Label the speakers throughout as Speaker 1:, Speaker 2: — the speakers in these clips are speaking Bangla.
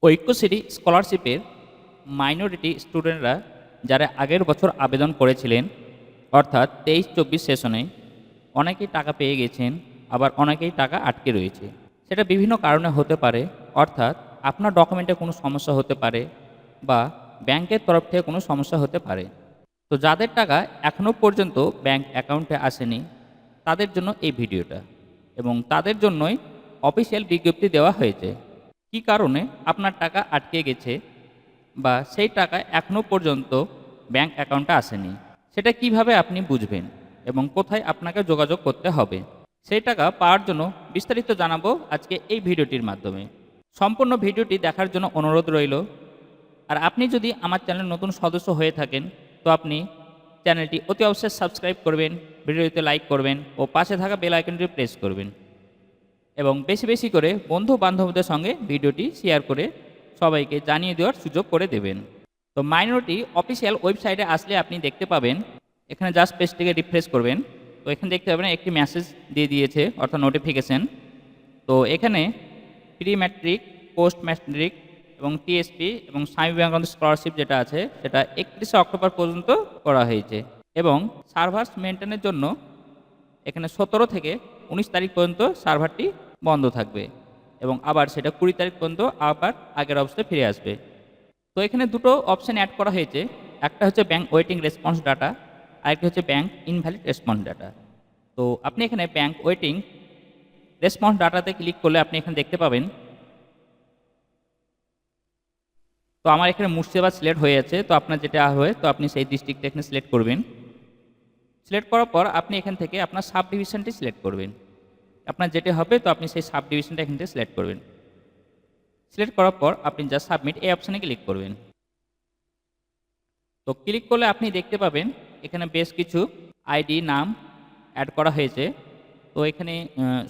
Speaker 1: ঐক্যশ্রী স্কলারশিপের মাইনরিটি স্টুডেন্টরা যারা আগের বছর আবেদন করেছিলেন, অর্থাৎ 23-24 সেশনে, অনেকেই টাকা পেয়ে গেছেন, আবার অনেকেই টাকা আটকে রয়েছে। সেটা বিভিন্ন কারণে হতে পারে, অর্থাৎ আপনার ডকুমেন্টে কোনো সমস্যা হতে পারে বা ব্যাংকের তরফ থেকে কোনো সমস্যা হতে পারে। তো যাদের টাকা এখনও পর্যন্ত ব্যাংক অ্যাকাউন্টে আসেনি, তাদের জন্য এই ভিডিওটা, এবং তাদের জন্যই অফিসিয়াল বিজ্ঞপ্তি দেওয়া হয়েছে। কী কারণে আপনার টাকা আটকে গেছে বা সেই টাকা এখনও পর্যন্ত ব্যাংক অ্যাকাউন্টে আসেনি, সেটা কিভাবে আপনি বুঝবেন এবং কোথায় আপনাকে যোগাযোগ করতে হবে, সেই টাকা পাওয়ার জন্য বিস্তারিত জানাবো আজকে এই ভিডিওটির মাধ্যমে। সম্পূর্ণ ভিডিওটি দেখার জন্য অনুরোধ রইল। আর আপনি যদি আমার চ্যানেল নতুন সদস্য হয়ে থাকেন, তো আপনি চ্যানেলটি অতি অবশ্যই সাবস্ক্রাইব করবেন, ভিডিওতে লাইক করবেন ও পাশে থাকা বেল আইকনটি প্রেস করবেন, এবং বেশি বেশি করে বন্ধু বান্ধবদের সঙ্গে ভিডিওটি শেয়ার করে সবাইকে জানিয়ে দেওয়ার সুযোগ করে দেবেন। তো মাইনরিটি অফিসিয়াল ওয়েবসাইটে আসলে আপনি দেখতে পাবেন, এখানে জাস্ট পেজটিকে রিফ্রেশ করবেন, তো এখানে দেখতে পাবেন একটি মেসেজ দিয়ে দিয়েছে, অর্থাৎ নোটিফিকেশন। তো এখানে প্রি ম্যাট্রিক, পোস্ট ম্যাট্রিক এবং টিএসপি এবং স্বামী বিবেকানন্দ স্কলারশিপ যেটা আছে সেটা 31শে অক্টোবর পর্যন্ত করা হয়েছে, এবং সার্ভার্স মেনটেনের জন্য এখানে 17 থেকে 19 তারিখ পর্যন্ত সার্ভারটি বন্ধ থাকবে, এবং আবার সেটা 20 তারিখ পর্যন্ত আবার আগের অবস্থায় ফিরে আসবে। তো এখানে দুটো অপশান অ্যাড করা হয়েছে, একটা হচ্ছে ব্যাংক ওয়েটিং রেসপন্স ডাটা, আরেকটি হচ্ছে ব্যাংক ইনভ্যালিড রেসপন্স ডাটা। তো আপনি এখানে ব্যাংক ওয়েটিং রেসপন্স ডাটাতে ক্লিক করলে আপনি এখানে দেখতে পাবেন, তো আমার এখানে মুর্শিদাবাদ সিলেক্ট হয়ে আছে, তো আপনার যেটা হয় তো আপনি সেই ডিস্ট্রিক্টটা এখানে সিলেক্ট করবেন। সিলেক্ট করার পর আপনি এখান থেকে আপনার সাব ডিভিশনটি সিলেক্ট করবেন, আপনার যেটা হবে তো আপনি সেই সাব ডিভিশনটা এখান থেকে সিলেক্ট করবেন। সিলেক্ট করার পর আপনি যা সাবমিট এই অপশানে ক্লিক করবেন। তো ক্লিক করলে আপনি দেখতে পাবেন এখানে বেশ কিছু আইডি নাম অ্যাড করা হয়েছে। তো এখানে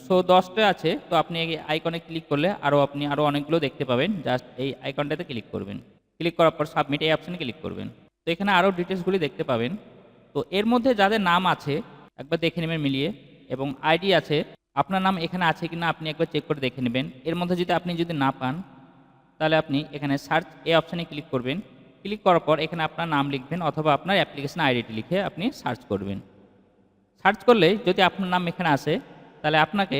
Speaker 1: 10টা আছে, তো আপনি এই আইকনে ক্লিক করলে আপনি আরও অনেকগুলো দেখতে পাবেন। জাস্ট এই আইকনটাতে ক্লিক করবেন, ক্লিক করার পর সাবমিট এই অপশানে ক্লিক করবেন। তো এখানে আরও ডিটেলসগুলি দেখতে পাবেন। তো এর মধ্যে যাদের নাম আছে একবার দেখে নেবেন মিলিয়ে, এবং আইডি আছে, আপনার নাম এখানে আছে কিনা আপনি একবার চেক করে দেখে নেবেন। এর মধ্যে আপনি যদি না পান, তাহলে আপনি এখানে সার্চ এই অপশানে ক্লিক করবেন। ক্লিক করার পর এখানে আপনার নাম লিখবেন, অথবা আপনার অ্যাপ্লিকেশন আইডিটি লিখে আপনি সার্চ করবেন। সার্চ করলে যদি আপনার নাম এখানে আসে, তাহলে আপনাকে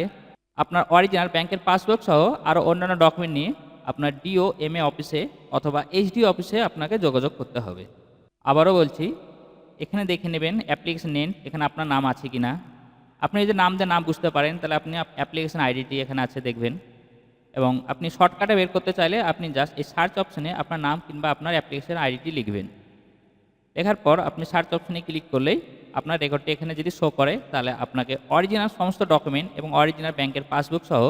Speaker 1: আপনার অরিজিনাল ব্যাংকের পাসবুক সহ আরও অন্যান্য ডকুমেন্ট নিয়ে আপনার ডিওএমএ অফিসে অথবা এইচডি অফিসে আপনাকে যোগাযোগ করতে হবে। আবারও বলছি, এখানে দেখে নেবেন অ্যাপ্লিকেশন নেম, এখানে আপনার নাম আছে কি না। আপনি যদি নাম দিয়ে নাম বুঝতে পারেন, তাহলে আপনি অ্যাপ্লিকেশন আইডিটি এখানে আছে দেখবেন, এবং আপনি শর্টকাটে বের করতে চাইলে আপনি জাস্ট এই সার্চ অপশানে আপনার নাম কিংবা আপনার অ্যাপ্লিকেশন আইডিটি লিখবেন। লেখার পর আপনি সার্চ অপশানে ক্লিক করলেই আপনার রেকর্ডটি এখানে যদি শো করে, তাহলে আপনাকে অরিজিনাল সমস্ত ডকুমেন্ট এবং অরিজিনাল ব্যাংকের পাসবুক সহ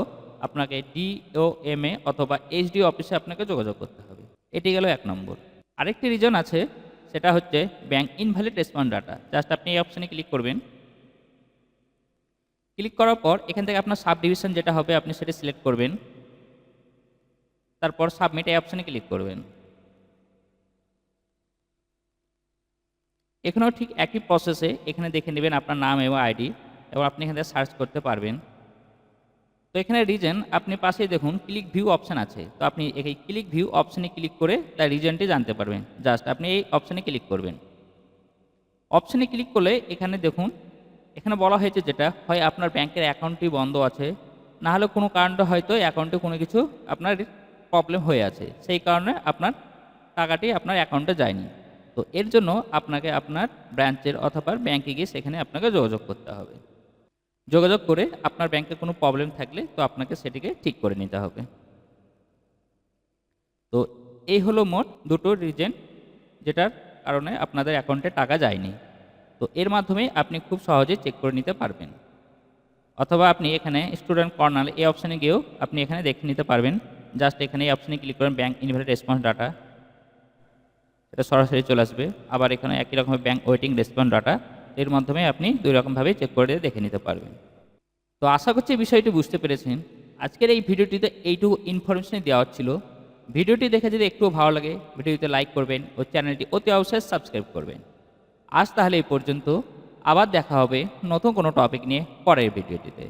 Speaker 1: আপনাকে ডিওএমএ অথবা এইচডি অফিসে আপনাকে যোগাযোগ করতে হবে। এটি গেল 1 নম্বর। আরেকটি রিজন আছে, সেটা হচ্ছে bank invalid response data. Just আপনি এই অপশানে ক্লিক করবেন। ক্লিক করার পর এখান থেকে আপনার সাব ডিভিশন যেটা হবে আপনি সেটা সিলেক্ট করবেন, তারপর সাবমিট এই অপশানে ক্লিক করবেন। এখানেও ঠিক একই প্রসেসে এখানে দেখে নেবেন আপনার নাম এবং আইডি, এবং আপনি এখানে সার্চ করতে পারবেন। তো এখানে রিজন আপনি পাশেই দেখুন ক্লিক ভিউ অপশান আছে, তো আপনি এই ক্লিক ভিউ অপশানে ক্লিক করে তার রিজনটি জানতে পারবেন। জাস্ট আপনি এই অপশানে ক্লিক করবেন। অপশানে ক্লিক করলে এখানে দেখুন, এখানে বলা হয়েছে যেটা হয় আপনার ব্যাংকের অ্যাকাউন্টটি বন্ধ আছে, না হলে কোনো কারণে হয়তো অ্যাকাউন্টে কোনো কিছু আপনার প্রবলেম হয়ে আছে, সেই কারণে আপনার টাকাটি আপনার অ্যাকাউন্টে যায়নি। তো এর জন্য আপনাকে আপনার ব্রাঞ্চের অথবা ব্যাংকে গিয়ে সেখানে আপনাকে যোগাযোগ করতে হবে। যোগাযোগ করে আপনার ব্যাংকে কোনো প্রবলেম থাকলে তো আপনাকে সেটিকে ঠিক করে নিতে হবে। তো এই হলো মোট দুটো রিজন যেটার কারণে আপনাদের অ্যাকাউন্টে টাকা যায়নি। তো এর মাধ্যমে আপনি খুব সহজে চেক করে নিতে পারবেন, অথবা আপনি এখানে স্টুডেন্ট কর্নার এই অপশানে গিয়েও আপনি এখানে দেখে নিতে পারবেন। জাস্ট এখানে এই অপশানে ক্লিক করেন ব্যাংক ইনভ্যালিড রেসপন্স ডাটা, এটা সরাসরি চলে আসবে। আবার এখানে একই রকমের ব্যাংক ওয়েটিং রেসপন্স ডাটা, এর মাধ্যমে আপনি দুই রকমভাবে চেক করে দেখে নিতে পারবেন। তো আশা করছি বিষয়টি বুঝতে পেরেছেন। আজকের এই ভিডিওটিতে এইটুকু ইনফরমেশনই দেওয়া হচ্ছিল। ভিডিওটি দেখে যদি একটু ভালো লাগে, ভিডিওতে লাইক করবেন ও চ্যানেলটি অতি অবশ্যই সাবস্ক্রাইব করবেন। আজ তাহলে এই পর্যন্ত, আবার দেখা হবে নতুন কোনো টপিক নিয়ে পরের ভিডিওটিতে।